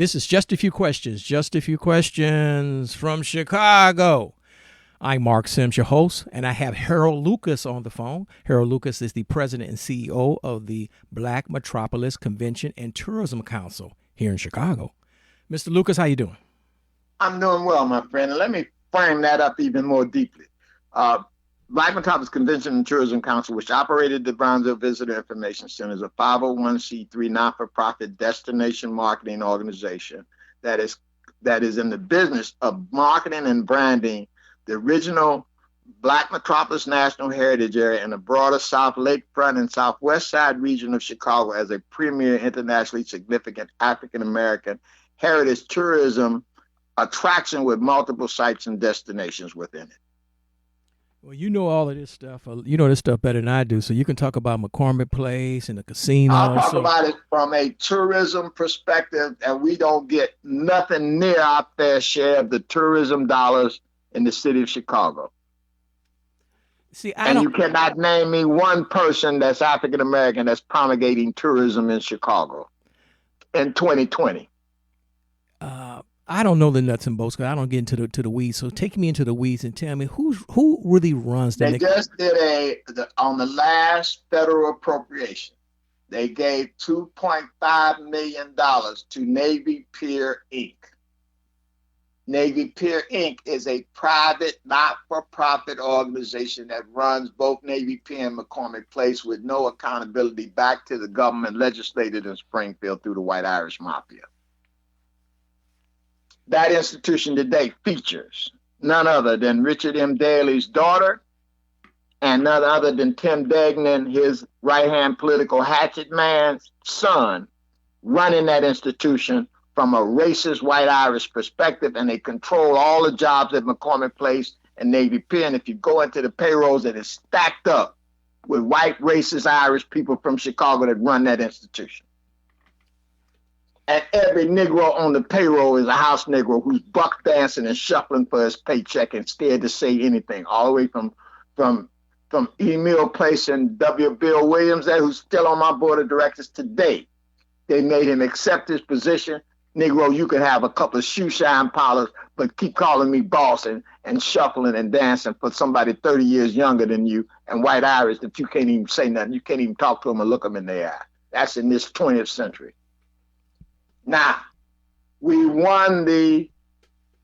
This is Just a Few Questions. Just a Few Questions from Chicago. I'm Marc Sims, your host, and I have Harold Lucas on the phone. Harold Lucas is the president and CEO of the Black Metropolis Convention and Tourism Council here in Chicago. Mr. Lucas, how you doing? I'm doing well, my friend. And let me frame that up even more deeply. Black Metropolis Convention and Tourism Council, which operated the Brownsville Visitor Information Center, is a 501c3 not-for-profit destination marketing organization that is in the business of marketing and branding the original Black Metropolis National Heritage Area and the broader South Lakefront and Southwest Side region of Chicago as a premier internationally significant African-American heritage tourism attraction with multiple sites and destinations within it. Well, you know all of this stuff. You know this stuff better than I do, so you can talk about McCormick Place and the casino. I'll talk about it from a tourism perspective, and we don't get nothing near our fair share of the tourism dollars in the city of Chicago. See, you cannot name me one person that's African American that's promulgating tourism in Chicago in 2020. I don't know the nuts and bolts because I don't get into the weeds. So take me into the weeds and tell me who really runs that. They just did on the last federal appropriation, they gave $2.5 million to Navy Pier Inc. Navy Pier Inc. is a private, not-for-profit organization that runs both Navy Pier and McCormick Place with no accountability back to the government legislated in Springfield through the White Irish Mafia. That institution today features none other than Richard M. Daley's daughter and none other than Tim Degnan, his right-hand political hatchet man's son, running that institution from a racist white Irish perspective, and they control all the jobs at McCormick Place and Navy Pier. And if you go into the payrolls, it is stacked up with white racist Irish people from Chicago that run that institution. And every Negro on the payroll is a house Negro who's buck dancing and shuffling for his paycheck and scared to say anything, all the way from Emil Place and W. Bill Williams, there, who's still on my board of directors today. They made him accept his position. Negro, you can have a couple of shoe shine powders, but keep calling me boss and shuffling and dancing for somebody 30 years younger than you and white Irish that you can't even say nothing. You can't even talk to them or look them in the eye. That's in this 20th century. Now, we won the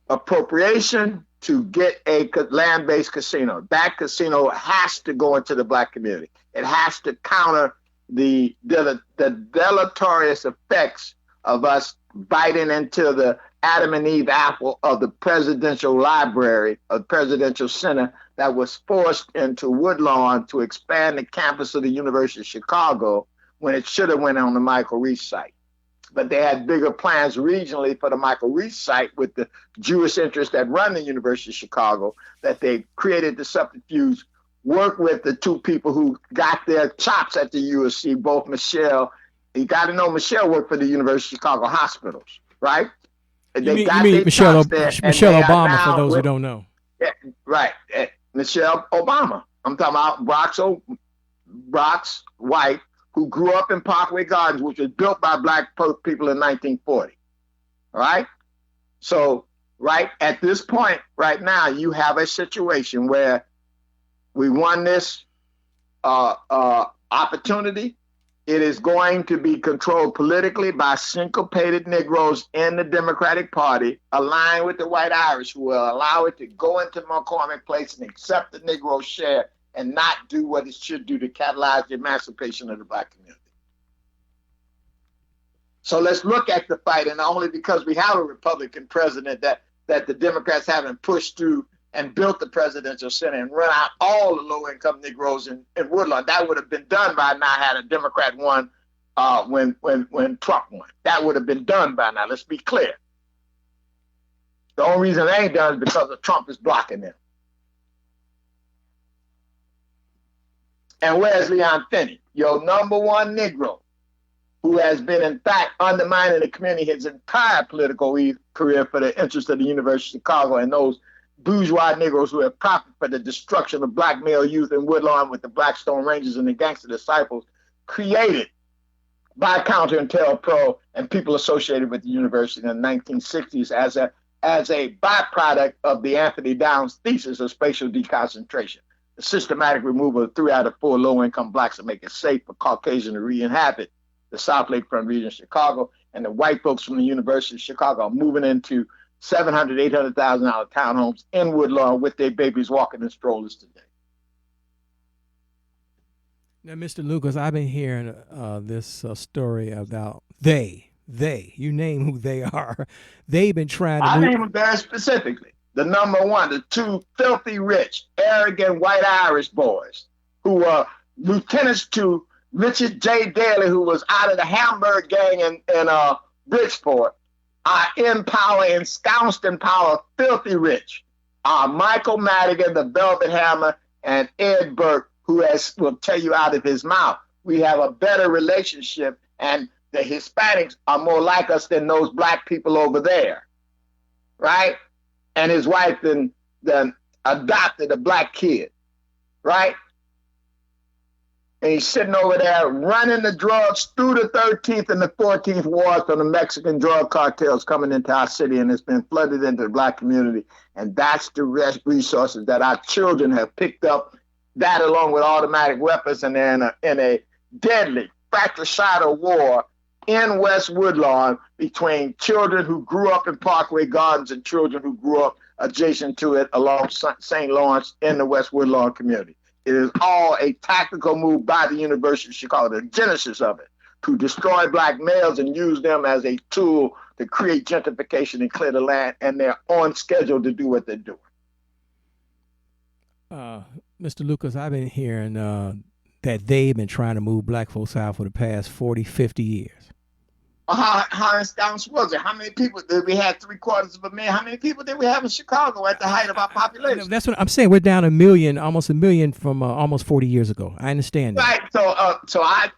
appropriation to get a land-based casino. That casino has to go into the Black community. It has to counter the deleterious effects of us biting into the Adam and Eve apple of the presidential library, of presidential center that was forced into Woodlawn to expand the campus of the University of Chicago when it should have went on the Michael Reese site. But they had bigger plans regionally for the Michael Reese site with the Jewish interests that run the University of Chicago, that they created the subterfuge, worked with the two people who got their chops at the USC, both Michelle. You got to know Michelle worked for the University of Chicago hospitals, right? You mean Michelle Obama, for those who don't know. Yeah, right. Michelle Obama. I'm talking about Brock's wife, who grew up in Parkway Gardens, which was built by Black people in 1940. All right? So, right at this point, right now, you have a situation where we won this opportunity. It is going to be controlled politically by syncopated Negroes in the Democratic Party, aligned with the white Irish, who will allow it to go into McCormick Place and accept the Negro share and not do what it should do to catalyze the emancipation of the Black community. So let's look at the fight, and only because we have a Republican president that the Democrats haven't pushed through and built the presidential center and run out all the low-income Negroes in Woodlawn. That would have been done by now had a Democrat won when Trump won. That would have been done by now. Let's be clear. The only reason it ain't done is because of Trump is blocking them. And where's Leon Finney, your number one Negro, who has been, in fact, undermining the community his entire political career for the interest of the University of Chicago and those bourgeois Negroes who have profited for the destruction of Black male youth in Woodlawn with the Blackstone Rangers and the Gangster Disciples, created by COINTELPRO and people associated with the university in the 1960s as a byproduct of the Anthony Downs thesis of spatial deconcentration, the systematic removal of 3 out of 4 low-income blacks to make it safe for Caucasians to re-inhabit the South Lakefront region of Chicago. And the white folks from the University of Chicago are moving into $700,000, $800,000 townhomes in Woodlawn with their babies walking in strollers today. Now, Mr. Lucas, I've been hearing this story about they, you name who they are. They've been trying to I name them very specifically. The number one, the 2 filthy rich, arrogant white Irish boys who were lieutenants to Richard J. Daley, who was out of the Hamburg gang in Bridgeport, are in power, ensconced in power, filthy rich. Michael Madigan, the Velvet Hammer, and Ed Burke, who will tell you out of his mouth, we have a better relationship, and the Hispanics are more like us than those black people over there, right? And his wife then adopted a black kid, right? And he's sitting over there running the drugs through the 13th and the 14th wards from the Mexican drug cartels coming into our city, and it's been flooded into the black community. And that's the resources that our children have picked up, that along with automatic weapons, and then in a deadly fratricidal war in West Woodlawn between children who grew up in Parkway Gardens and children who grew up adjacent to it along St. Lawrence in the West Woodlawn community. It is all a tactical move by the University of Chicago, the genesis of it, to destroy black males and use them as a tool to create gentrification and clear the land, and they're on schedule to do what they're doing. Mr. Lucas, I've been hearing that they've been trying to move black folks out for the past 40, 50 years. How ensconced was it? How many people did we have? 750,000. How many people did we have in Chicago at the height of our population? That's what I'm saying. We're down 1 million, almost 1 million from almost 40 years ago. I understand that. Right. So I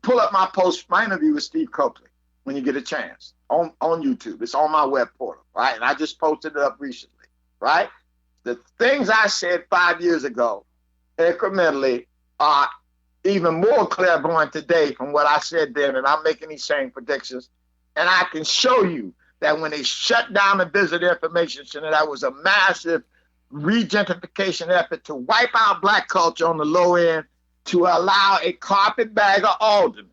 pull up my post, my interview with Steve Coakley when you get a chance on YouTube. It's on my web portal, right? And I just posted it up recently, right? The things I said 5 years ago, incrementally, are even more clairvoyant today from what I said then, and I'm making these same predictions. And I can show you that when they shut down the Visitor Information Center, that was a massive regentification effort to wipe out black culture on the low end, to allow a carpetbagger alderman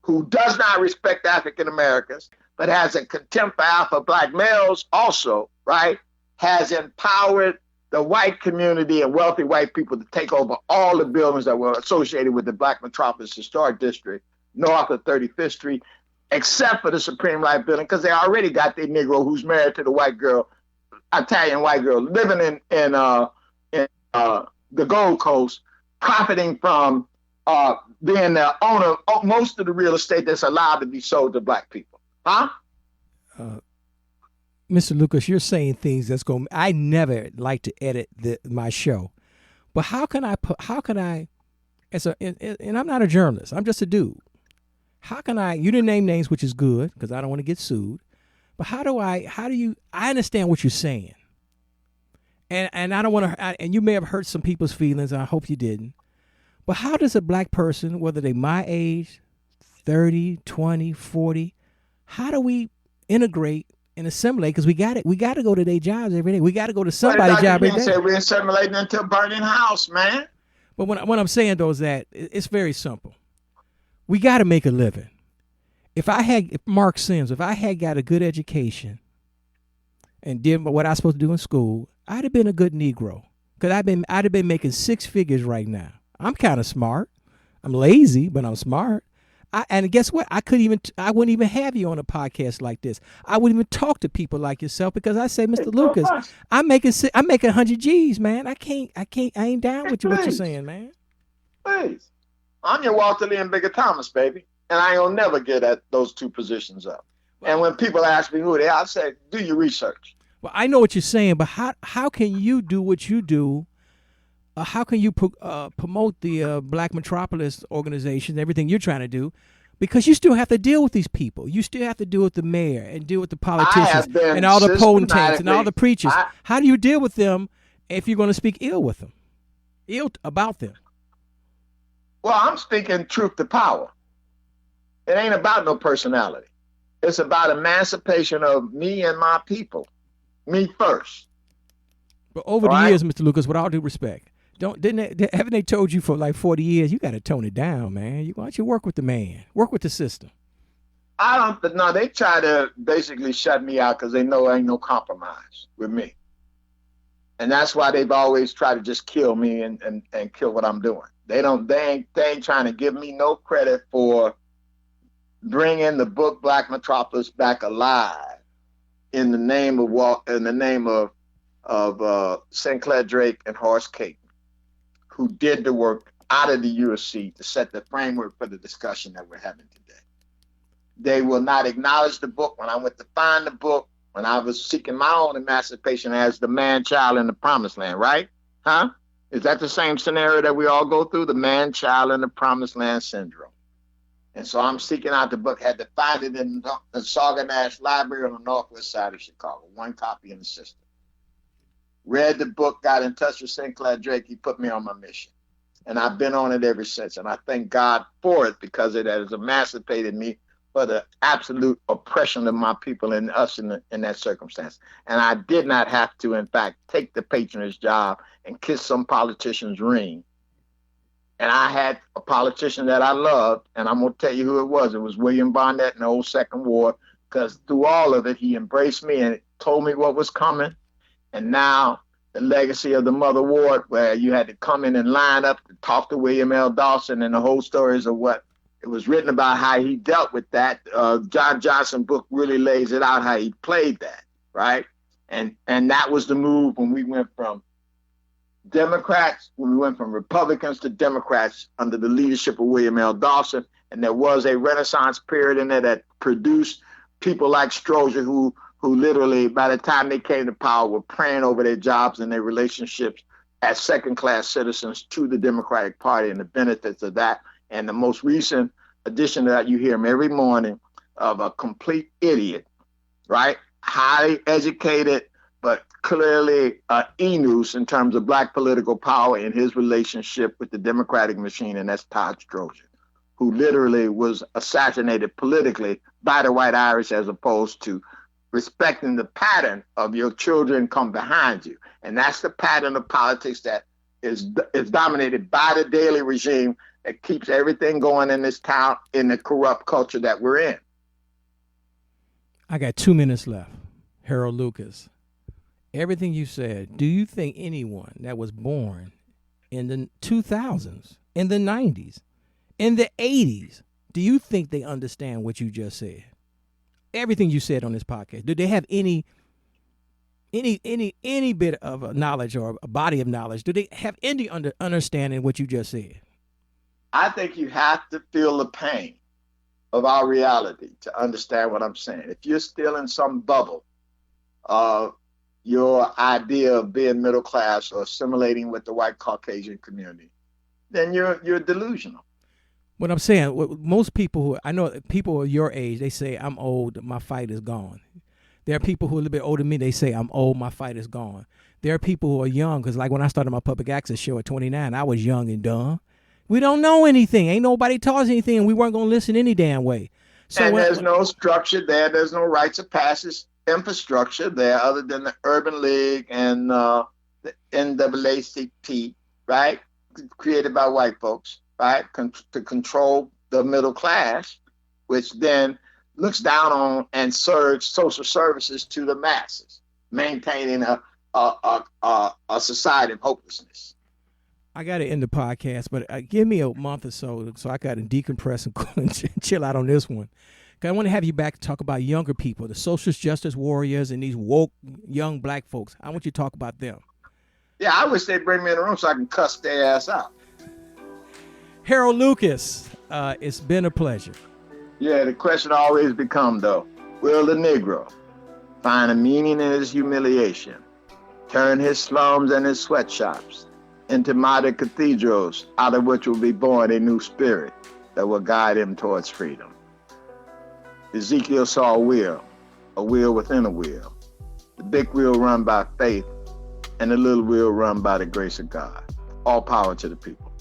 who does not respect African Americans, but has a contempt for alpha black males also, right, has empowered the white community and wealthy white people to take over all the buildings that were associated with the Black Metropolis Historic District, north of 35th Street, except for the Supreme Life Building, because they already got their Negro who's married to the white girl, Italian white girl, living in the Gold Coast, profiting from being the owner of most of the real estate that's allowed to be sold to black people. Huh? Mr. Lucas, you're saying things that's going. I never like to edit my show, but how can I? And I'm not a journalist. I'm just a dude. How can I? You didn't name names, which is good because I don't want to get sued. But how do you? I understand what you're saying, and I don't want to. And you may have hurt some people's feelings. And I hope you didn't. But how does a black person, whether they my age, 30, 20, 40, how do we integrate and assimilate? Because we got to go to their jobs every day. We got to go to somebody's job every day. Say we're assimilating into a burning house, man. But what I'm saying though is that it's very simple. We got to make a living. If Marc Sims, if I had got a good education and did what I was supposed to do in school, I'd have been a good Negro. Because I'd have been making 6 figures right now. I'm kind of smart. I'm lazy, but I'm smart. And guess what? I wouldn't even have you on a podcast like this. I wouldn't even talk to people like yourself because I say, Mr. Lucas, I'm making 100 G's, man. I ain't down with what you're saying, man. Please. I'm your Walter Lee and Bigger Thomas, baby. And I ain't gonna never get at those 2 positions up. And when people ask me who they are, I say, do your research. Well, I know what you're saying, but how can you do what you do? How can you promote the Black Metropolis organization, everything you're trying to do? Because you still have to deal with these people. You still have to deal with the mayor and deal with the politicians and all the potentates and all the preachers. How do you deal with them if you're going to speak ill about them? Well, I'm speaking truth to power. It ain't about no personality. It's about emancipation of me and my people. Me first. But over the years, Mr. Lucas, with all due respect, haven't they told you for like 40 years you got to tone it down, man? Why don't you work with the man, work with the system? I don't. No, they try to basically shut me out because they know ain't no compromise with me, and that's why they've always tried to just kill me and kill what I'm doing. They ain't trying to give me no credit for bringing the book Black Metropolis back alive in the name of Sinclair Drake and Horace Caton, who did the work out of the USC to set the framework for the discussion that we're having today. They will not acknowledge the book. When I went to find the book, when I was seeking my own emancipation as the man-child in the promised land, right? Huh? Is that the same scenario that we all go through? The man-child in the promised land syndrome. And so I'm seeking out the book, had to find it in the Sauganash Library on the northwest side of Chicago, one copy in the system. Read the book, got in touch with Sinclair Drake. He put me on my mission. And I've been on it ever since. And I thank God for it because it has emancipated me for the absolute oppression of my people and us in that circumstance. And I did not have to, in fact, take the patronage job and kiss some politician's ring. And I had a politician that I loved, and I'm going to tell you who it was. It was William Barnett in the old Second War, because through all of it, he embraced me and told me what was coming. And now the legacy of the Mother Ward, where you had to come in and line up to talk to William L. Dawson, and the whole stories of what it was written about how he dealt with that. John Johnson book really lays it out how he played that, right? And that was the move when we went from Republicans to Democrats under the leadership of William L. Dawson. And there was a Renaissance period in there that produced people like Strozier who literally, by the time they came to power, were praying over their jobs and their relationships as second-class citizens to the Democratic Party and the benefits of that. And the most recent addition to that, you hear him every morning, of a complete idiot, right? Highly educated, but clearly e-news in terms of Black political power in his relationship with the Democratic machine, and that's Todd Strozier, who literally was assassinated politically by the white Irish as opposed to respecting the pattern of your children come behind you. And that's the pattern of politics that is dominated by the Daley regime that keeps everything going in this town in the corrupt culture that we're in. I got 2 minutes left. Harold Lucas, everything you said, do you think anyone that was born in the 2000s, in the 90s, in the 80s, do you think they understand what you just said? Everything you said on this podcast, do they have any bit of knowledge or a body of knowledge? Do they have any understanding what you just said? I think you have to feel the pain of our reality to understand what I'm saying. If you're still in some bubble of your idea of being middle class or assimilating with the white Caucasian community, then you're delusional. What I'm saying, most people I know, people of your age, they say, I'm old, my fight is gone. There are people who are a little bit older than me, they say, I'm old, my fight is gone. There are people who are young, because like when I started my public access show at 29, I was young and dumb. We don't know anything. Ain't nobody taught us anything, and we weren't going to listen any damn way. So and there's no structure there. There's no rites of passage infrastructure there other than the Urban League and the NAACP, right? Created by white folks, right? To control the middle class, which then looks down on and serves social services to the masses, maintaining a society of hopelessness. I got to end the podcast, but give me a month or so I got to decompress and chill out on this one. Because I want to have you back to talk about younger people, the social justice warriors and these woke young Black folks. I want you to talk about them. Yeah, I wish they'd bring me in the room so I can cuss their ass out. Harold Lucas, it's been a pleasure. Yeah, the question always becomes, though, will the Negro find a meaning in his humiliation, turn his slums and his sweatshops into modern cathedrals, out of which will be born a new spirit that will guide him towards freedom? Ezekiel saw a wheel within a wheel. The big wheel run by faith, and the little wheel run by the grace of God. All power to the people.